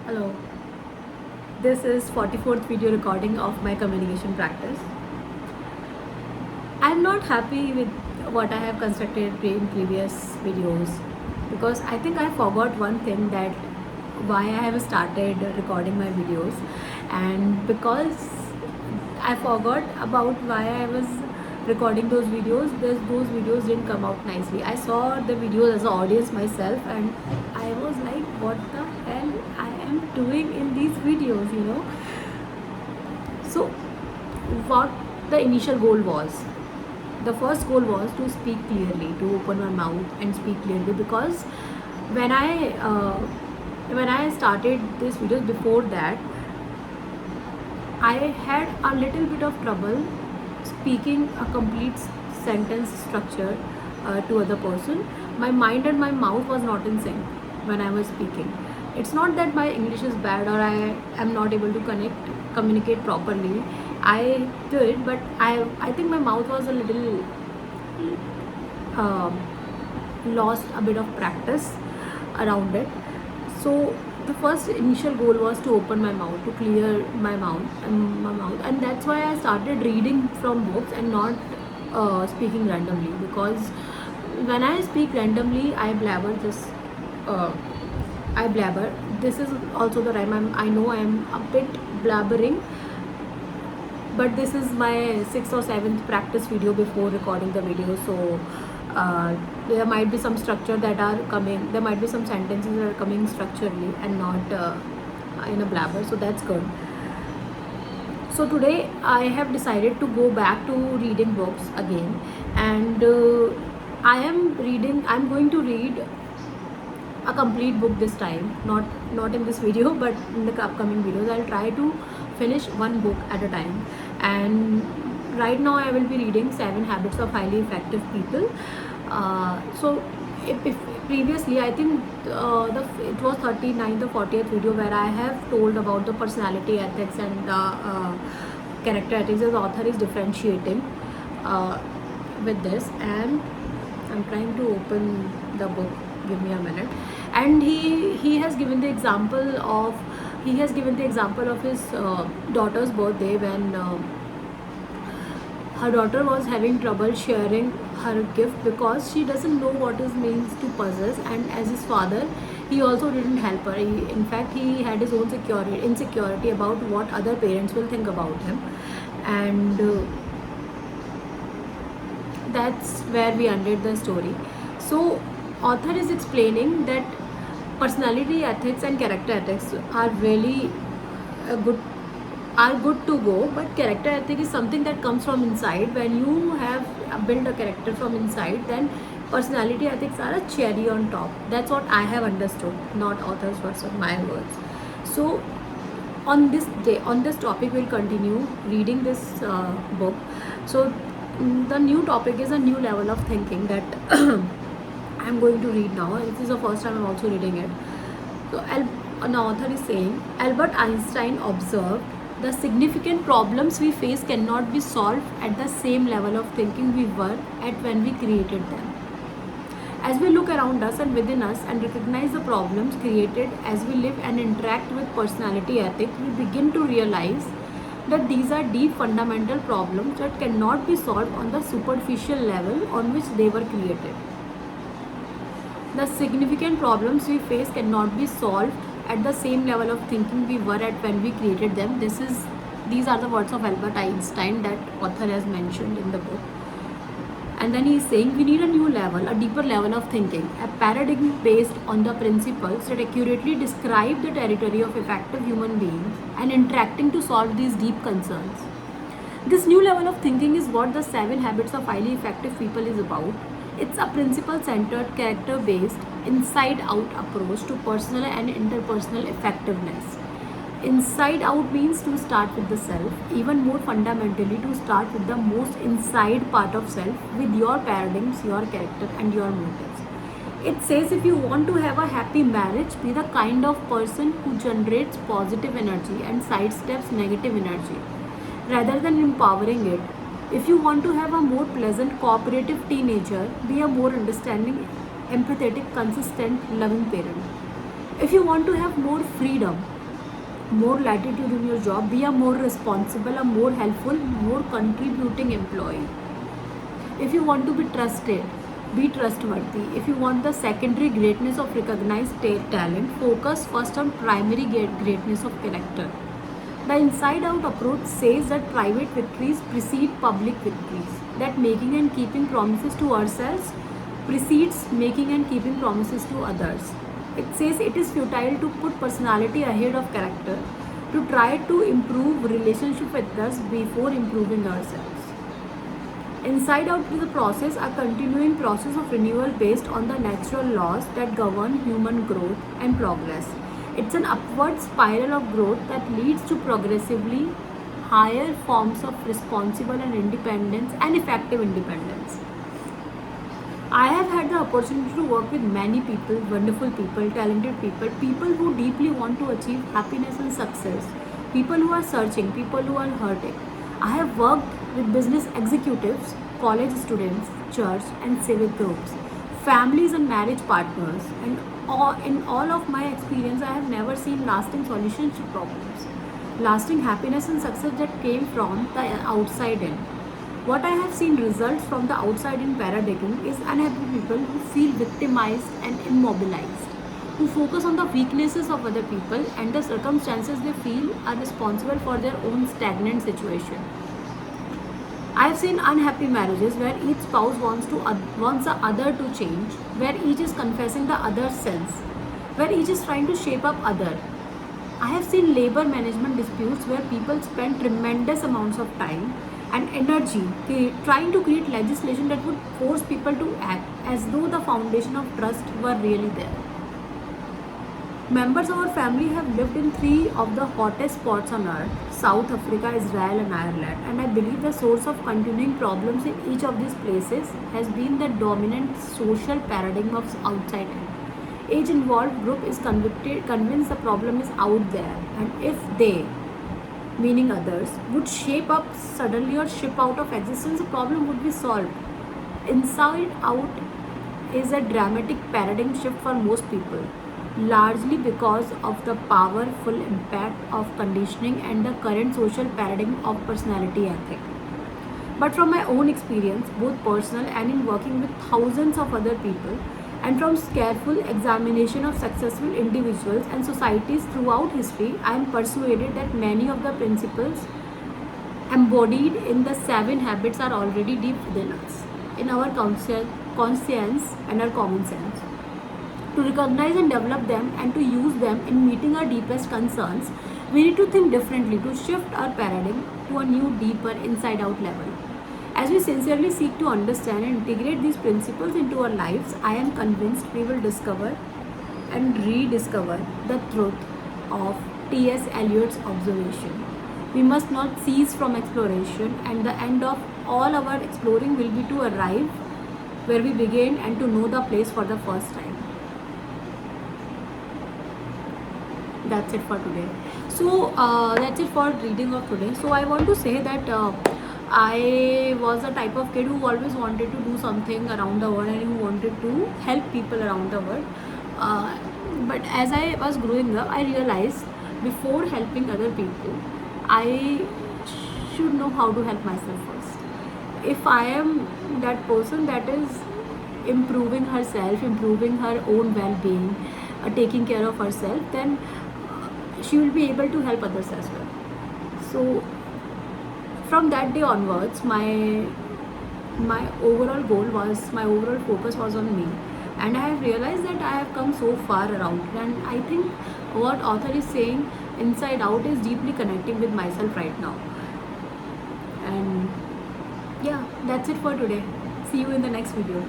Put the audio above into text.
Hello, this is 44th video recording of my communication practice. I'm not happy with what I have constructed in previous videos because I think I forgot one thing, that why I have started recording my videos, and because I forgot about why I was recording those videos, those videos didn't come out nicely. I saw the videos as an audience myself and I was like, what the hell I am doing in these videos. So what the initial goal was, the first goal was to speak clearly, to open my mouth and speak clearly, because when I started these videos, before that I had a little bit of trouble speaking a complete sentence structure to other person. My mind and my mouth was not in sync when I was speaking. It's not that my English is bad or I am not able to communicate properly. I did, but I think my mouth was a little um lost a bit of practice around it. So the first initial goal was to open my mouth, to clear my mouth, and that's why I started reading from books and not speaking randomly, because when I speak randomly I blabber this uh, I blabber. This is also the rhyme. I know I'm a bit blabbering, but this is my sixth or seventh practice video before recording the video. So there might be some structure that are coming, there might be some sentences that are coming structurally and not in a blabber, so that's good. So today I have decided to go back to reading books again, and I'm going to read a complete book this time, not in this video but in the upcoming videos. I'll try to finish one book at a time, and right now I will be reading 7 Habits of Highly Effective People. So if previously, I think it was 39th or 40th video where I have told about the personality ethics and character ethics. The author is differentiating uh, with this, and I'm trying to open the book, give me a minute. And he has given the example of his daughter's birthday, when her daughter was having trouble sharing her gift because she doesn't know what it means to possess, and as his father he also didn't help her. In fact, he had his own insecurity about what other parents will think about him, and that's where we ended the story. So author is explaining that personality ethics and character ethics are really good, are good to go, but character ethic is something that comes from inside. When you have built a character from inside, then personality ethics are a cherry on top. That's what I have understood, not author's words or my words. So on this day, on this topic, we'll continue reading this book. So the new topic is a new level of thinking that I'm going to read now. This is the first time I'm also reading it. So an author is saying, Albert Einstein observed, the significant problems we face cannot be solved at the same level of thinking we were at when we created them. As we look around us and within us and recognize the problems created as we live and interact with personality ethics, we begin to realize that these are deep fundamental problems that cannot be solved on the superficial level on which they were created. The significant problems we face cannot be solved at the same level of thinking we were at when we created them. These are the words of Albert Einstein that author has mentioned in the book. And then he is saying we need a new level, a deeper level of thinking, a paradigm based on the principles that accurately describe the territory of effective human beings and interacting to solve these deep concerns. This new level of thinking is what the 7 Habits of Highly Effective People is about. It's a principle-centered, character-based, inside-out approach to personal and interpersonal effectiveness. Inside out means to start with the self, even more fundamentally to start with the most inside part of self, with your paradigms, your character and your motives. It says if you want to have a happy marriage, be the kind of person who generates positive energy and sidesteps negative energy rather than empowering it. If you want to have a more pleasant, cooperative teenager, be a more understanding, empathetic, consistent, loving parent. If you want to have more freedom, more latitude in your job, be a more responsible, a more helpful, more contributing employee. If you want to be trusted, be trustworthy. If you want the secondary greatness of recognized talent, focus first on primary greatness of character. The inside out approach says that private victories precede public victories, that making and keeping promises to ourselves precedes making and keeping promises to others. It says it is futile to put personality ahead of character, to try to improve relationship with others before improving ourselves. Inside out is a process, a continuing process of renewal based on the natural laws that govern human growth and progress. It's an upward spiral of growth that leads to progressively higher forms of responsible and independence and effective independence. I have had the opportunity to work with many people, wonderful people, talented people, people who deeply want to achieve happiness and success, people who are searching, people who are hurting. I have worked with business executives, college students, church and civic groups, families and marriage partners, and in all of my experience, I have never seen lasting solutions to problems, lasting happiness and success that came from the outside in. What I have seen results from the outside in paradigm is unhappy people who feel victimized and immobilized, who focus on the weaknesses of other people and the circumstances they feel are responsible for their own stagnant situation. I have seen unhappy marriages where each spouse wants the other to change, where each is confessing the other's sins, where each is trying to shape up other. I have seen labor management disputes where people spend tremendous amounts of time and energy trying to create legislation that would force people to act as though the foundation of trust were really there. Members of our family have lived in 3 of the hottest spots on earth, South Africa, Israel and Ireland, and I believe the source of continuing problems in each of these places has been the dominant social paradigm of outside in. Each involved group is convinced the problem is out there, and if they, meaning others, would shape up suddenly or ship out of existence, the problem would be solved. Inside out is a dramatic paradigm shift for most people, largely because of the powerful impact of conditioning and the current social paradigm of personality ethic. But from my own experience, both personal and in working with thousands of other people, and from careful examination of successful individuals and societies throughout history, I am persuaded that many of the principles embodied in the 7 habits are already deep within us, in our conscience and our common sense. To recognize and develop them and to use them in meeting our deepest concerns, we need to think differently, to shift our paradigm to a new, deeper, inside out level. As we sincerely seek to understand and integrate these principles into our lives, I am convinced we will discover and rediscover the truth of T.S. Eliot's observation. We must not cease from exploration, and the end of all our exploring will be to arrive where we began and to know the place for the first time. That's it for today. So that's it for reading of today. So I want to say that I was the type of kid who always wanted to do something around the world and who wanted to help people around the world. But as I was growing up, I realized before helping other people, I should know how to help myself first. If I am that person that is improving herself, improving her own well-being, taking care of herself, then she will be able to help others as well. So from that day onwards, my overall goal was, my overall focus was on me, and I have realized that I have come so far around, and I think what author is saying inside out is deeply connecting with myself right now. And yeah, that's it for today. See you in the next video.